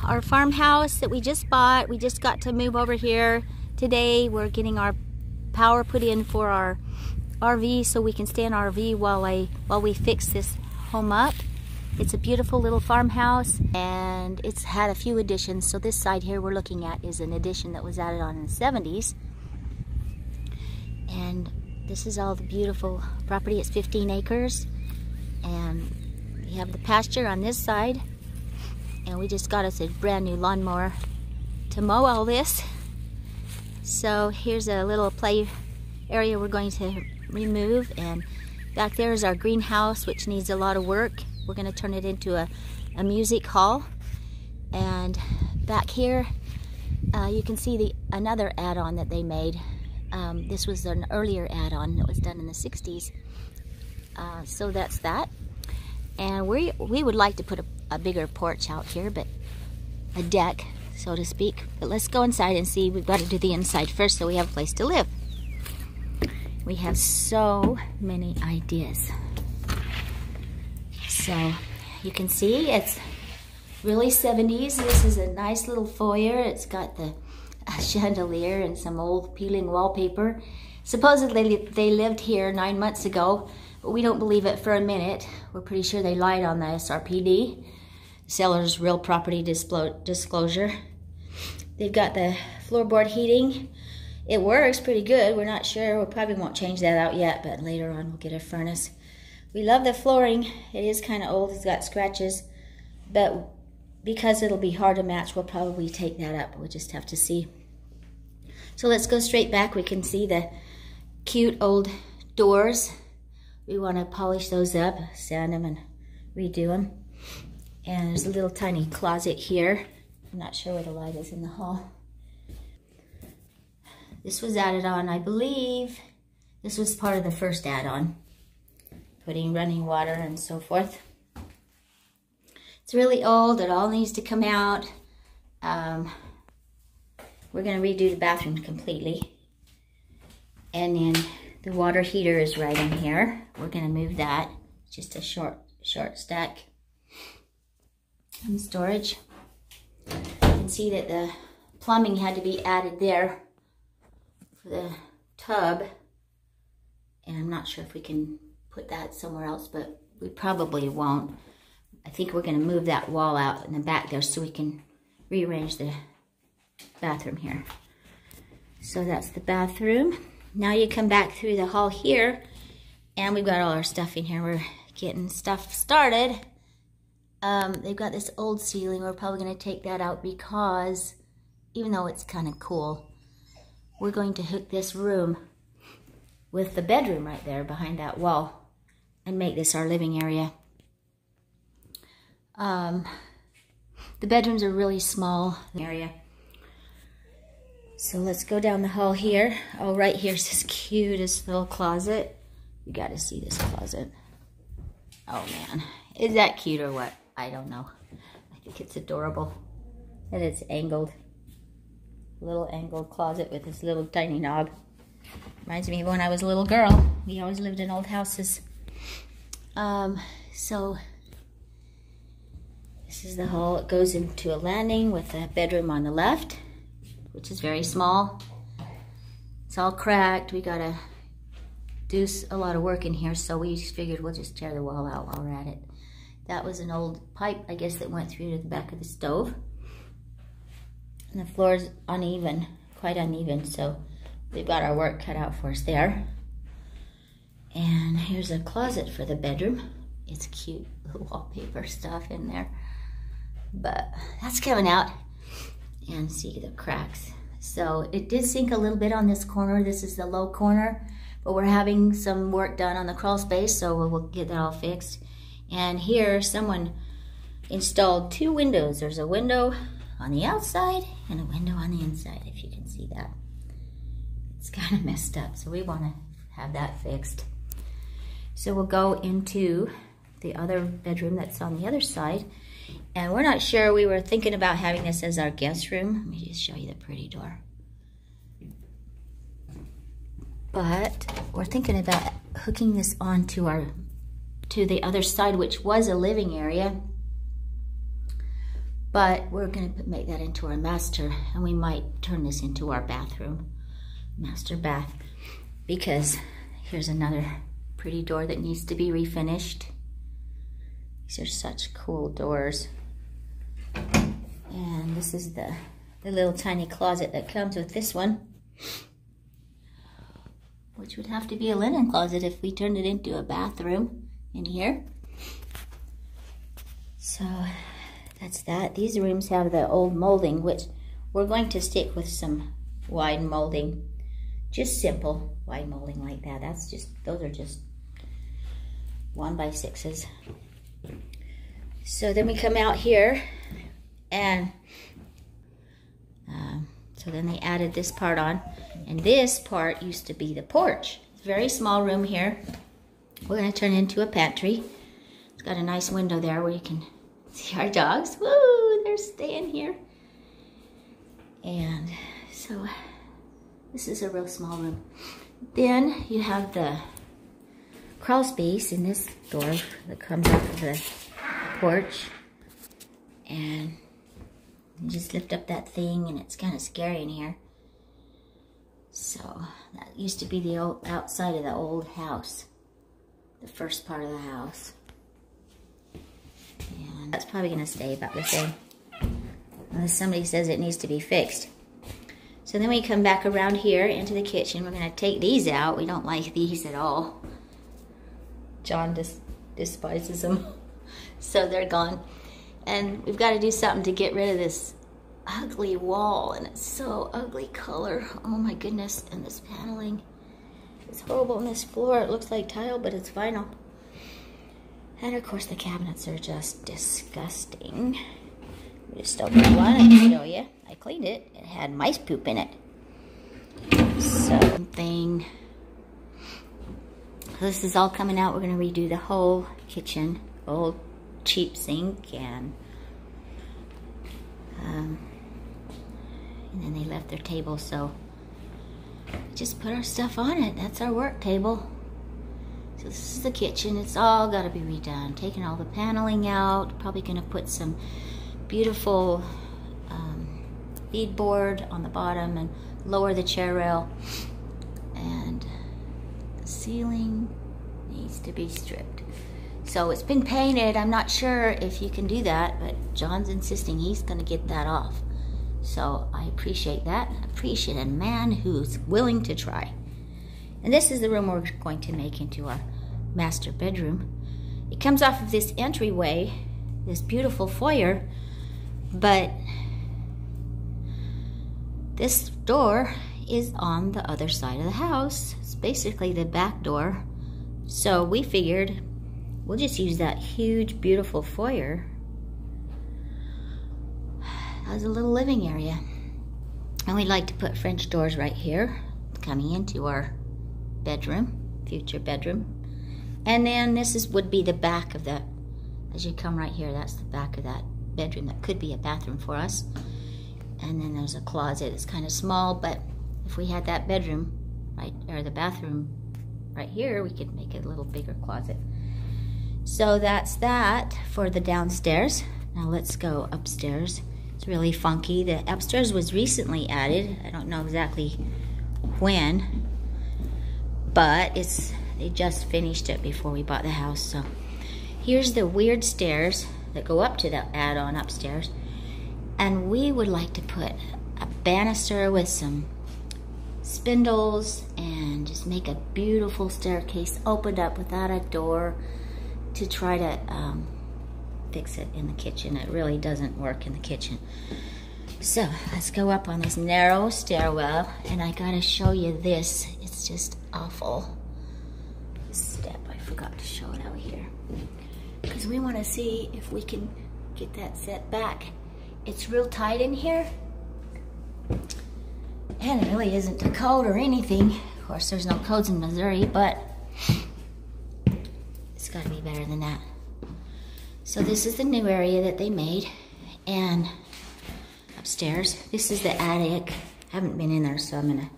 our farmhouse that we just bought. We just got to move over here today. We're getting our power put in for our RV so we can stay in our RV while we fix this home up. It's a beautiful little farmhouse and it's had a few additions. So this side here we're looking at is an addition that was added on in the 70s. And this is all the beautiful property. It's 15 acres. And we have the pasture on this side. And we just got us a brand new lawnmower to mow all this. So here's a little play area we're going to remove. And back there is our greenhouse, which needs a lot of work. We're going to turn it into a music hall. And back here, you can see another add-on that they made. This was an earlier add-on that was done in the 60s. So that's that. And we would like to put a bigger porch out here, but a deck, so to speak. But let's go inside and see. We've got to do the inside first so we have a place to live. We have so many ideas. So you can see it's really 70s. This is a nice little foyer. It's got the chandelier and some old peeling wallpaper. Supposedly they lived here 9 months ago, but we don't believe it for a minute. We're pretty sure they lied on the SRPD, seller's real property disclosure. They've got the floorboard heating. It works pretty good. We're not sure. We probably won't change that out yet, but later on we'll get a furnace. We love the flooring. It is kind of old. It's got scratches, but because it'll be hard to match, we'll probably take that up. We'll just have to see. So let's go straight back. We can see the cute old doors. We want to polish those up, sand them and redo them. And there's a little tiny closet here. I'm not sure where the light is in the hall. This was added on, I believe. This was part of the first add-on, putting running water and so forth. It's really old. It all needs to come out. We're going to redo the bathroom completely. And then the water heater is right in here. We're going to move that. Just a short stack. And storage. You can see that the plumbing had to be added there for the tub. And I'm not sure if we can put that somewhere else, but we probably won't. I think we're going to move that wall out in the back there so we can rearrange the bathroom here. So that's the bathroom. Now you come back through the hall here, and we've got all our stuff in here. We're getting stuff started. They've got this old ceiling. We're probably going to take that out because, even though it's kind of cool, we're going to hook this room with the bedroom right there behind that wall and make this our living area. The bedrooms are really small area. So let's go down the hall here. Oh, right here's this cutest little closet. You got to see this closet. Oh man, is that cute or what? I don't know. I think it's adorable. And it's angled. Little angled closet with this little tiny knob. Reminds me of when I was a little girl. We always lived in old houses. So this is the hall. It goes into a landing with a bedroom on the left, which is very small. It's all cracked. We gotta do a lot of work in here, so we just figured we'll just tear the wall out while we're at it. That was an old pipe, I guess, that went through to the back of the stove. And the floor's uneven, quite uneven, so we've got our work cut out for us there. And here's a closet for the bedroom. It's cute little wallpaper stuff in there. But that's coming out. And see the cracks. So it did sink a little bit on this corner. This is the low corner. But we're having some work done on the crawl space, so we'll get that all fixed. And here, someone installed 2 windows. There's a window on the outside and a window on the inside, if you can see that. It's kind of messed up, so we want to have that fixed. So we'll go into the other bedroom that's on the other side. And we're not sure. We were thinking about having this as our guest room. Let me just show you the pretty door. But we're thinking about hooking this onto to the other side, which was a living area. But we're gonna make that into our master, and we might turn this into our bathroom, master bath, because here's another pretty door that needs to be refinished. These are such cool doors. And this is the little tiny closet that comes with this one, which would have to be a linen closet if we turned it into a bathroom in here. So that's that. These rooms have the old molding, which we're going to stick with some wide molding. Just simple wide molding like that. Those are just 1x6s. So then we come out here, and so then they added this part on, and this part used to be the porch. It's a very small room here. We're going to turn it into a pantry. It's got a nice window there where you can see our dogs. Woo! They're staying here. And so this is a real small room. Then you have the crawl space in this door that comes off of the porch. And you just lift up that thing, and it's kind of scary in here. So that used to be the old outside of the old house, the first part of the house. And that's probably going to stay about the same, unless somebody says it needs to be fixed. So then we come back around here into the kitchen. We're going to take these out. We don't like these at all. John despises them. So they're gone. And we've got to do something to get rid of this ugly wall. And it's so ugly color. Oh my goodness. And this paneling is horrible. And this floor, it looks like tile, but it's vinyl. And of course the cabinets are just disgusting. We just opened one and show you. I cleaned it. It had mice poop in it. Something. So this is all coming out. We're going to redo the whole kitchen. Old cheap sink, and then they left their table, so we just put our stuff on it. That's our work table. So this is the kitchen. It's all got to be redone. Taking all the paneling out. Probably going to put some beautiful beadboard on the bottom and lower the chair rail. And the ceiling needs to be stripped. So it's been painted. I'm not sure if you can do that, but John's insisting he's going to get that off. So I appreciate that. I appreciate a man who's willing to try. And this is the room we're going to make into our master bedroom. It comes off of this entryway, this beautiful foyer, but this door is on the other side of the house. It's basically the back door. So we figured we'll just use that huge, beautiful foyer as a little living area. And we'd like to put French doors right here, coming into our bedroom, future bedroom. And then this would be the back of that. As you come right here, that's the back of that bedroom. That could be a bathroom for us. And then there's a closet. It's kind of small, but if we had that bedroom, right, or the bathroom right here, we could make it a little bigger closet. So that's that for the downstairs. Now let's go upstairs. It's really funky. The upstairs was recently added. I don't know exactly when, but they just finished it before we bought the house. So here's the weird stairs that go up to the add-on upstairs. And we would like to put a banister with some spindles and just make a beautiful staircase opened up without a door to try to fix it in the kitchen. It really doesn't work in the kitchen. So let's go up on this narrow stairwell, and I gotta show you this. It's just awful. This step, I forgot to show it out here, because we want to see if we can get that set back. It's real tight in here, and it really isn't a code or anything. Of course, there's no codes in Missouri, but it's got to be better than that. So this is the new area that they made, and upstairs, this is the attic. I haven't been in there, so I'm gonna,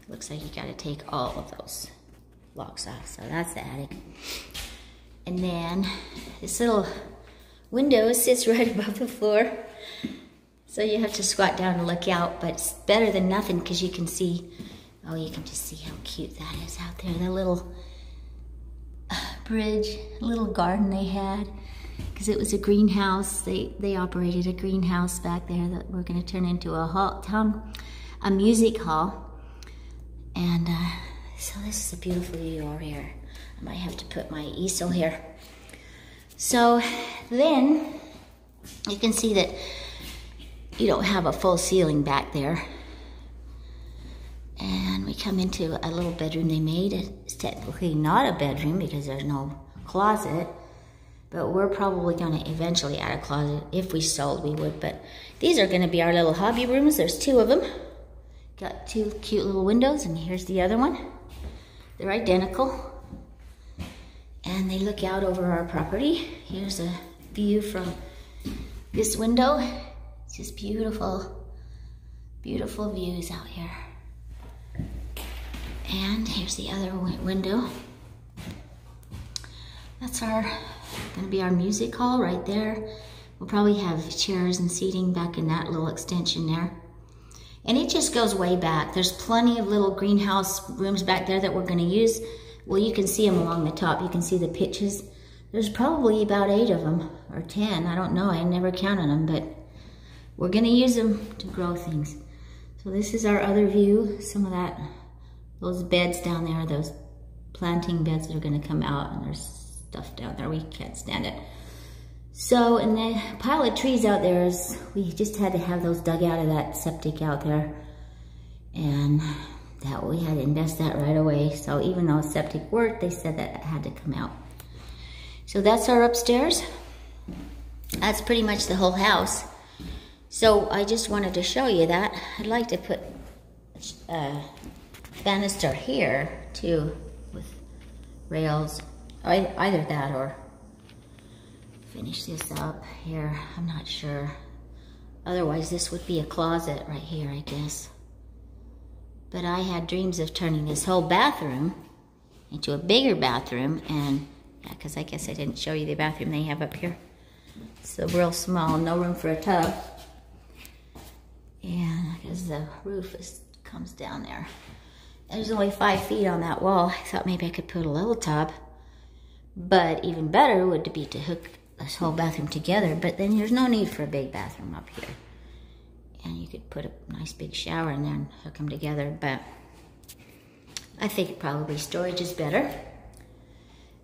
looks like you gotta take all of those locks off. So that's the attic. And then this little window sits right above the floor. So you have to squat down and look out, but it's better than nothing because you can see, oh, you can just see how cute that is out there. The little bridge, little garden they had, because it was a greenhouse. They operated a greenhouse back there that we're going to turn into a music hall. And so this is a beautiful view over here. I might have to put my easel here. So then you can see that you don't have a full ceiling back there. And we come into a little bedroom they made. It's technically not a bedroom because there's no closet, but we're probably going to eventually add a closet. If we sold, we would, but these are going to be our little hobby rooms. There's 2 of them. Got 2 cute little windows, and here's the other one. They're identical, and they look out over our property. Here's a view from this window. It's just beautiful, beautiful views out here. And here's the other window. That's gonna be our music hall right there. We'll probably have chairs and seating back in that little extension there. And it just goes way back. There's plenty of little greenhouse rooms back there that we're gonna use. Well, you can see them along the top. You can see the pitches. There's probably about 8 of them, or 10, I don't know. I never counted them, but we're gonna use them to grow things. So this is our other view. Some of that, those beds down there, those planting beds that are gonna come out, and there's stuff down there, we can't stand it. So, and the pile of trees out there is, we just had to have those dug out of that septic out there. And that we had to invest that right away. So even though septic worked, they said that it had to come out. So that's our upstairs. That's pretty much the whole house. So I just wanted to show you that. I'd like to put a banister here too, with rails. Either that or finish this up here. I'm not sure. Otherwise this would be a closet right here, I guess. But I had dreams of turning this whole bathroom into a bigger bathroom, and yeah, because I guess I didn't show you the bathroom they have up here. It's real small, no room for a tub. And because the roof comes down there. There's only 5 feet on that wall. I thought maybe I could put a little tub. But even better would be to hook this whole bathroom together. But then there's no need for a big bathroom up here. And you could put a nice big shower in there and hook them together. But I think probably storage is better.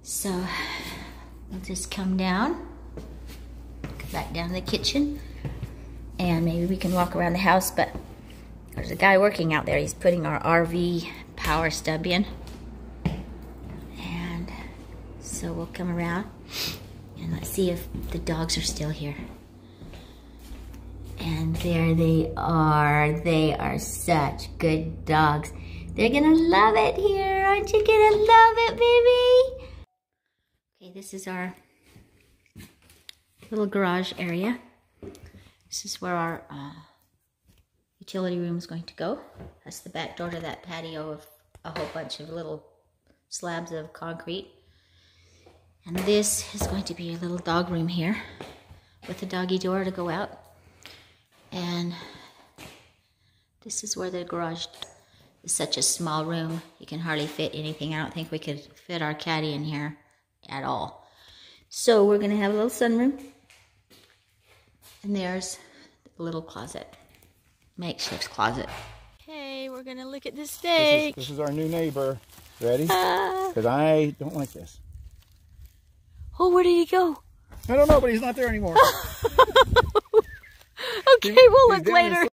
So we'll just come down. Go back down to the kitchen. And maybe we can walk around the house. But there's a guy working out there. He's putting our RV power stub in. And so we'll come around. And let's see if the dogs are still here. And there they are. They are such good dogs. They're gonna love it here. Aren't you gonna love it, baby? Okay, this is our little garage area. This is where our utility room is going to go. That's the back door to that patio of a whole bunch of little slabs of concrete. And this is going to be a little dog room here with a doggy door to go out. And this is where the garage is. Such a small room. You can hardly fit anything. I don't think we could fit our caddy in here at all. So we're going to have a little sunroom. And there's the little closet. Makeshift closet. Okay, we're going to look at the steak. This is our new neighbor. Ready? Because I don't like this. Oh, where did he go? I don't know, but he's not there anymore. Okay, we'll look later.